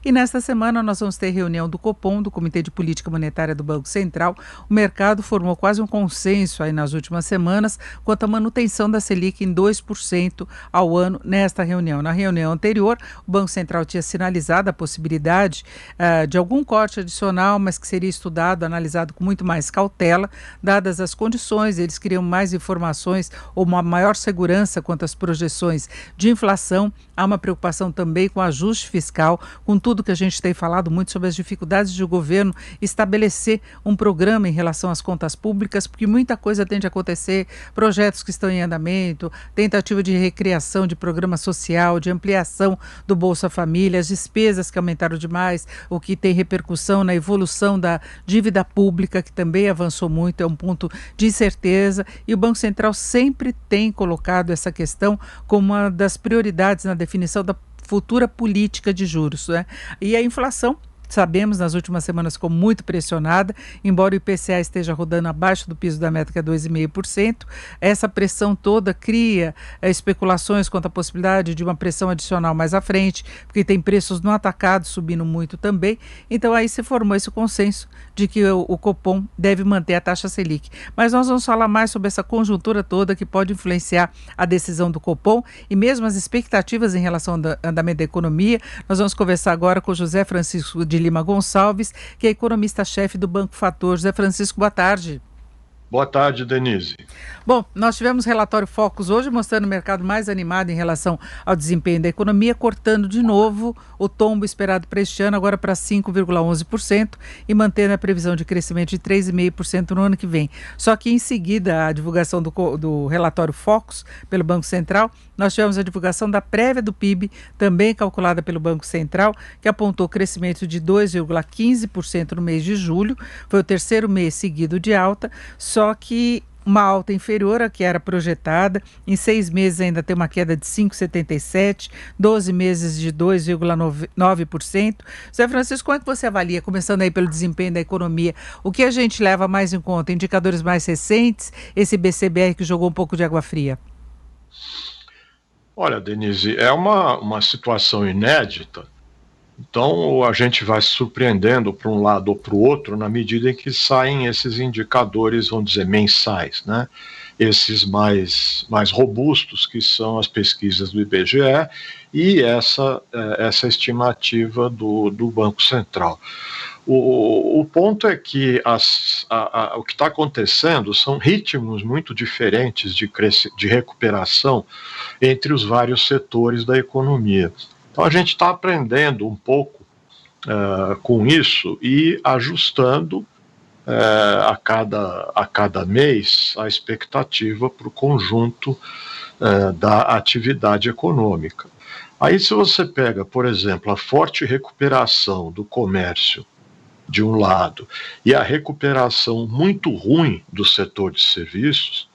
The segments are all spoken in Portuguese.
E nesta semana nós vamos ter reunião do Copom, do Comitê de Política Monetária do Banco Central. O mercado formou quase um consenso aí nas últimas semanas quanto à manutenção da Selic em 2% ao ano nesta reunião. Na reunião anterior, o Banco Central tinha sinalizado a possibilidade de algum corte adicional, mas que seria estudado, analisado com muito mais cautela, dadas as condições. Eles queriam mais informações ou uma maior segurança quanto às projeções de inflação. Há uma preocupação também com o ajuste fiscal, com tudo que a gente tem falado muito sobre as dificuldades de o governo estabelecer um programa em relação às contas públicas, porque muita coisa tende a acontecer, projetos que estão em andamento, tentativa de recriação de programa social, de ampliação do Bolsa Família, as despesas que aumentaram demais, o que tem repercussão na evolução da dívida pública, que também avançou muito, é um ponto de incerteza, e o Banco Central sempre tem colocado essa questão como uma das prioridades na definição da futura política de juros, né? E a inflação, sabemos, nas últimas semanas ficou muito pressionada, embora o IPCA esteja rodando abaixo do piso da meta, que é 2,5%. Essa pressão toda cria especulações quanto à possibilidade de uma pressão adicional mais à frente, porque tem preços no atacado subindo muito também. Então aí se formou esse consenso de que o Copom deve manter a taxa Selic. Mas nós vamos falar mais sobre essa conjuntura toda que pode influenciar a decisão do Copom e mesmo as expectativas em relação ao andamento da economia. Nós vamos conversar agora com o José Francisco de Lima Gonçalves, que é economista-chefe do Banco Fator. José Francisco, boa tarde. Boa tarde, Denise. Bom, nós tivemos relatório Focus hoje mostrando o mercado mais animado em relação ao desempenho da economia, cortando de novo o tombo esperado para este ano, agora para 5,11% e mantendo a previsão de crescimento de 3,5% no ano que vem. Só que em seguida a divulgação do relatório Focus pelo Banco Central, nós tivemos a divulgação da prévia do PIB, também calculada pelo Banco Central, que apontou crescimento de 2,15% no mês de julho, foi o terceiro mês seguido de alta, só que uma alta inferior à que era projetada. Em 6 meses ainda tem uma queda de 5,77%, 12 meses de 2,9%. Zé Francisco, como é que você avalia, começando aí pelo desempenho da economia, o que a gente leva mais em conta? Indicadores mais recentes, esse BCBR que jogou um pouco de água fria? Olha, Denise, é uma situação inédita. Então, a gente vai se surpreendendo para um lado ou para o outro na medida em que saem esses indicadores, vamos dizer, mensais, né? Esses mais robustos, que são as pesquisas do IBGE e essa estimativa do Banco Central. O ponto é que o que está acontecendo são ritmos muito diferentes de recuperação entre os vários setores da economia. Então a gente está aprendendo um pouco com isso e ajustando a cada mês a expectativa para o conjunto da atividade econômica. Aí se você pega, por exemplo, a forte recuperação do comércio de um lado e a recuperação muito ruim do setor de serviços,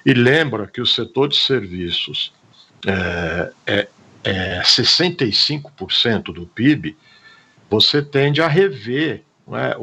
e lembra que o setor de serviços é 65% do PIB, você tende a rever, né,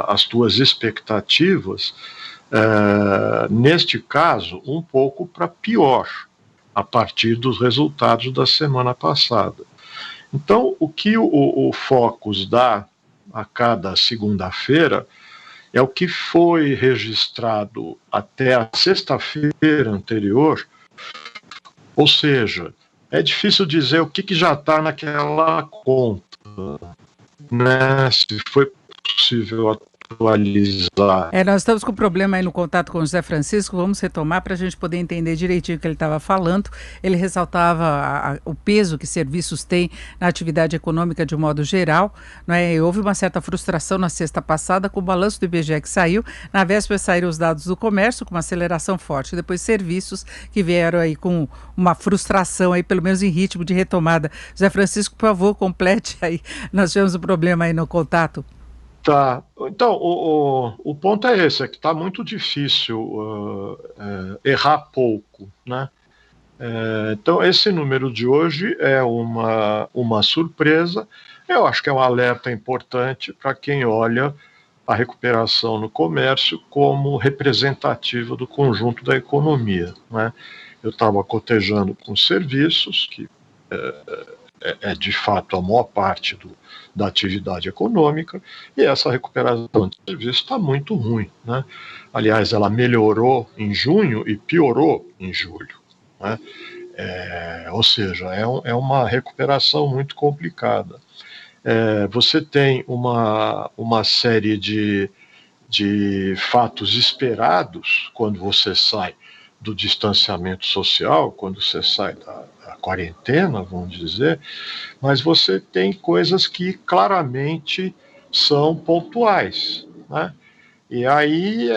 as tuas expectativas, neste caso, um pouco para pior, a partir dos resultados da semana passada. Então, o que o Focus dá a cada segunda-feira é o que foi registrado até a sexta-feira anterior, ou seja, é difícil dizer o que já está naquela conta, né? Se foi possível atualizar. Nós estamos com um problema aí no contato com o José Francisco, vamos retomar para a gente poder entender direitinho o que ele estava falando. Ele ressaltava o peso que serviços têm na atividade econômica de um modo geral, não é? Houve uma certa frustração na sexta passada com o balanço do IBGE que saiu, na véspera saíram os dados do comércio com uma aceleração forte, depois serviços que vieram aí com uma frustração aí, pelo menos em ritmo de retomada. José Francisco, por favor, complete aí, nós tivemos um problema aí no contato. Tá, então o ponto é esse, é que está muito difícil errar pouco, né? Então esse número de hoje é uma surpresa, eu acho que é um alerta importante para quem olha a recuperação no comércio como representativa do conjunto da economia, né? Eu estava cotejando com serviços, que é de fato a maior parte da atividade econômica, e essa recuperação de serviços está muito ruim, né? Aliás, ela melhorou em junho e piorou em julho, né? Ou seja, é uma recuperação muito complicada. Você tem uma série de fatos esperados quando você sai do distanciamento social, quando você sai da quarentena, vamos dizer, mas você tem coisas que claramente são pontuais, né? E aí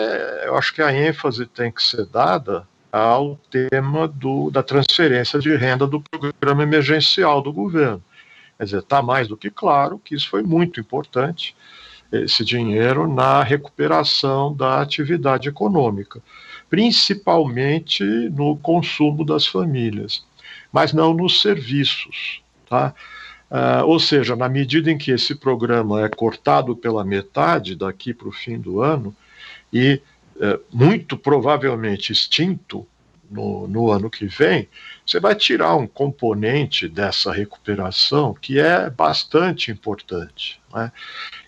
eu acho que a ênfase tem que ser dada ao tema da transferência de renda do programa emergencial do governo. Quer dizer, está mais do que claro que isso foi muito importante, esse dinheiro na recuperação da atividade econômica, principalmente no consumo das famílias, mas não nos serviços, tá? Ou seja, na medida em que esse programa é cortado pela metade daqui para o fim do ano e muito provavelmente extinto no ano que vem, você vai tirar um componente dessa recuperação que é bastante importante, né?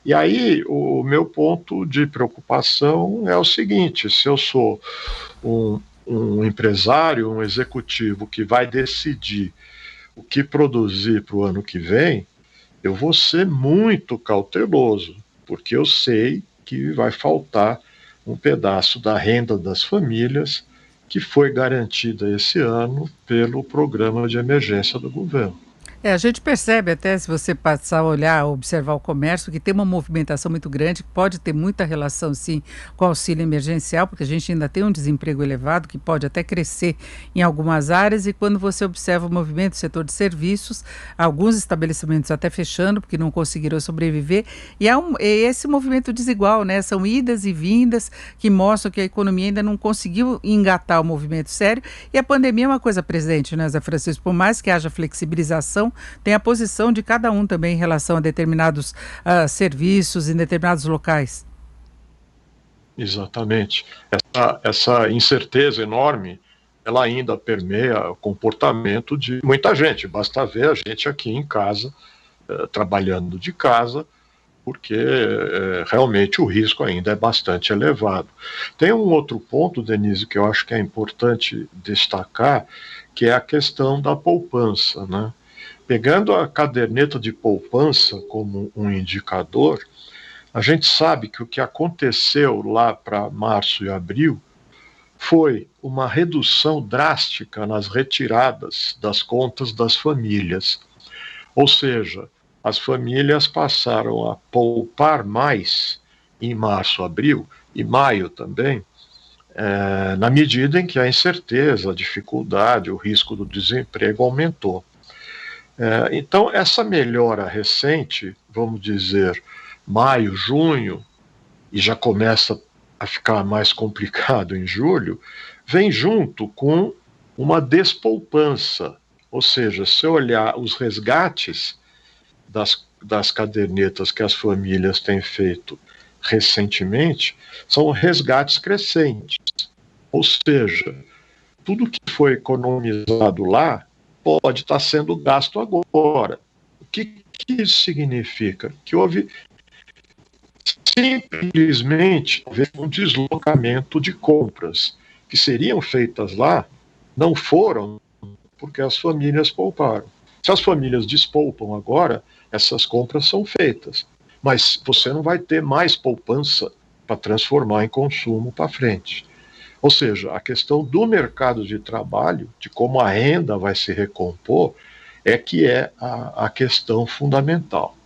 E aí o meu ponto de preocupação é o seguinte: se eu sou um empresário, um executivo que vai decidir o que produzir para o ano que vem, eu vou ser muito cauteloso, porque eu sei que vai faltar um pedaço da renda das famílias que foi garantida esse ano pelo programa de emergência do governo. A gente percebe até, se você passar a olhar, observar o comércio, que tem uma movimentação muito grande, que pode ter muita relação, sim, com o auxílio emergencial, porque a gente ainda tem um desemprego elevado, que pode até crescer em algumas áreas, e quando você observa o movimento do setor de serviços, alguns estabelecimentos até fechando, porque não conseguiram sobreviver, e é esse movimento desigual, né? São idas e vindas que mostram que a economia ainda não conseguiu engatar o movimento sério, e a pandemia é uma coisa presente, né, Zé Francisco? Por mais que haja flexibilização, tem a posição de cada um também em relação a determinados serviços em determinados locais. Exatamente. Essa incerteza enorme, ela ainda permeia o comportamento de muita gente. Basta ver a gente aqui em casa, trabalhando de casa, porque realmente o risco ainda é bastante elevado. Tem um outro ponto, Denise, que eu acho que é importante destacar, que é a questão da poupança, né? Pegando a caderneta de poupança como um indicador, a gente sabe que o que aconteceu lá para março e abril foi uma redução drástica nas retiradas das contas das famílias. Ou seja, as famílias passaram a poupar mais em março, abril e maio também, na medida em que a incerteza, a dificuldade, o risco do desemprego aumentou. Então, essa melhora recente, vamos dizer, maio, junho, e já começa a ficar mais complicado em julho, vem junto com uma despoupança. Ou seja, se olhar os resgates das cadernetas que as famílias têm feito recentemente, são resgates crescentes. Ou seja, tudo que foi economizado lá pode estar sendo gasto agora. O que isso significa? Que houve simplesmente um deslocamento de compras que seriam feitas lá, não foram, porque as famílias pouparam. Se as famílias despoupam agora, essas compras são feitas, mas você não vai ter mais poupança para transformar em consumo para frente. Ou seja, a questão do mercado de trabalho, de como a renda vai se recompor, é que é a questão fundamental.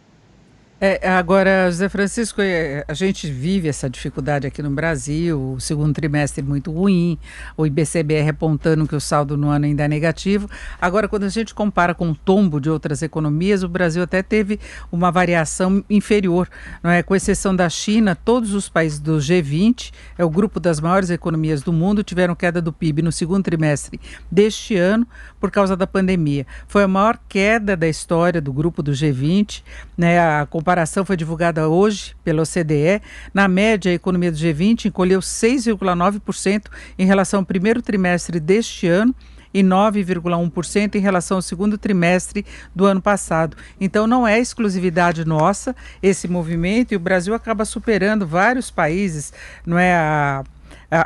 Agora, José Francisco, a gente vive essa dificuldade aqui no Brasil, o segundo trimestre muito ruim, o IBCBR apontando que o saldo no ano ainda é negativo. Agora, quando a gente compara com o tombo de outras economias, o Brasil até teve uma variação inferior, não é? Com exceção da China, todos os países do G20, é o grupo das maiores economias do mundo, tiveram queda do PIB no segundo trimestre deste ano por causa da pandemia. Foi a maior queda da história do grupo do G20, né? A comparação foi divulgada hoje pela OCDE. Na média, a economia do G20 encolheu 6,9% em relação ao primeiro trimestre deste ano e 9,1% em relação ao segundo trimestre do ano passado. Então não é exclusividade nossa esse movimento, e o Brasil acaba superando vários países, não é,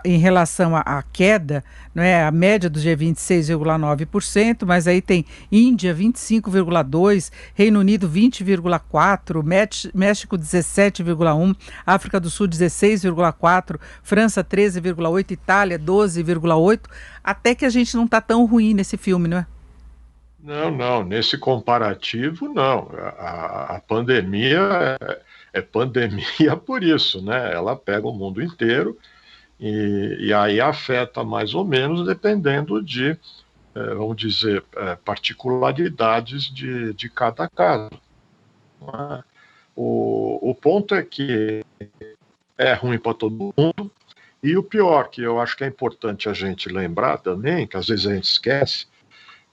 em relação à queda, não é, a média do G20 6,9%, mas aí tem Índia 25,2%, Reino Unido 20,4%, México 17,1%, África do Sul 16,4%, França 13,8%, Itália 12,8%, até que a gente não está tão ruim nesse filme, não é? Não, não, nesse comparativo, não. A pandemia é pandemia por isso, né? Ela pega o mundo inteiro e aí afeta mais ou menos dependendo de, vamos dizer, particularidades de cada caso. Né? O ponto é que é ruim para todo mundo, e o pior, que eu acho que é importante a gente lembrar também, que às vezes a gente esquece,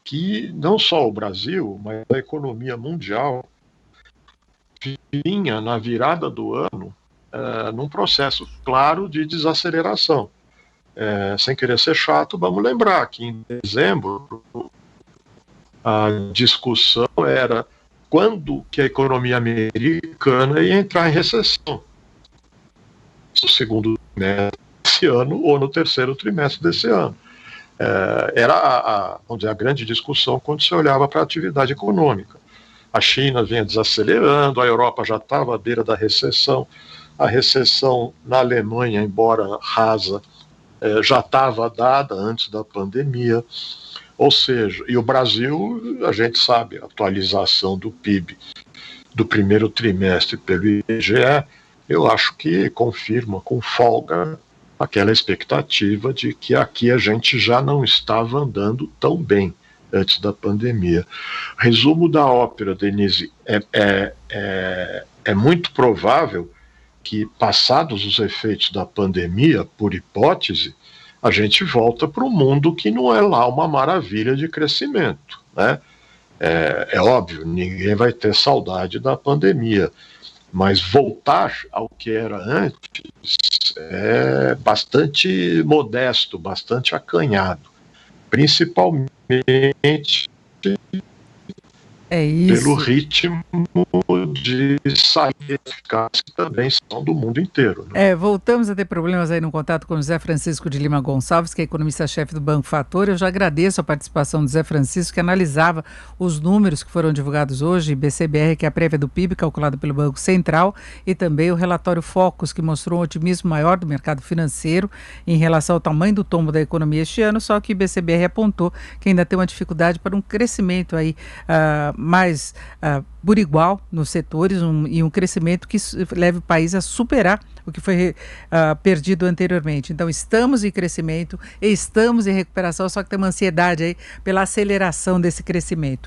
que não só o Brasil, mas a economia mundial vinha na virada do ano num processo claro de desaceleração. Sem querer ser chato, vamos lembrar que em dezembro a discussão era quando que a economia americana ia entrar em recessão. No segundo trimestre desse ano ou no terceiro trimestre desse ano. Era vamos dizer, a grande discussão quando se olhava para a atividade econômica. A China vinha desacelerando, a Europa já estava à beira da recessão, a recessão na Alemanha, embora rasa, já estava dada antes da pandemia, ou seja, e o Brasil, a gente sabe, a atualização do PIB do primeiro trimestre pelo IBGE, eu acho que confirma com folga aquela expectativa de que aqui a gente já não estava andando tão bem antes da pandemia. Resumo da ópera, Denise, é muito provável que, passados os efeitos da pandemia, por hipótese, a gente volta para um mundo que não é lá uma maravilha de crescimento, né? É óbvio, ninguém vai ter saudade da pandemia, mas voltar ao que era antes é bastante modesto, bastante acanhado, principalmente pelo ritmo de saída eficaz que também são do mundo inteiro. Né? Voltamos a ter problemas aí no contato com o José Francisco de Lima Gonçalves, que é economista-chefe do Banco Fator. Eu já agradeço a participação do José Francisco, que analisava os números que foram divulgados hoje, BCBR, que é a prévia do PIB, calculado pelo Banco Central, e também o relatório Focus, que mostrou um otimismo maior do mercado financeiro em relação ao tamanho do tombo da economia este ano, só que o BCBR apontou que ainda tem uma dificuldade para um crescimento aí mais por igual nos setores e um crescimento que leve o país a superar o que foi perdido anteriormente. Então estamos em crescimento, estamos em recuperação, só que tem uma ansiedade aí pela aceleração desse crescimento.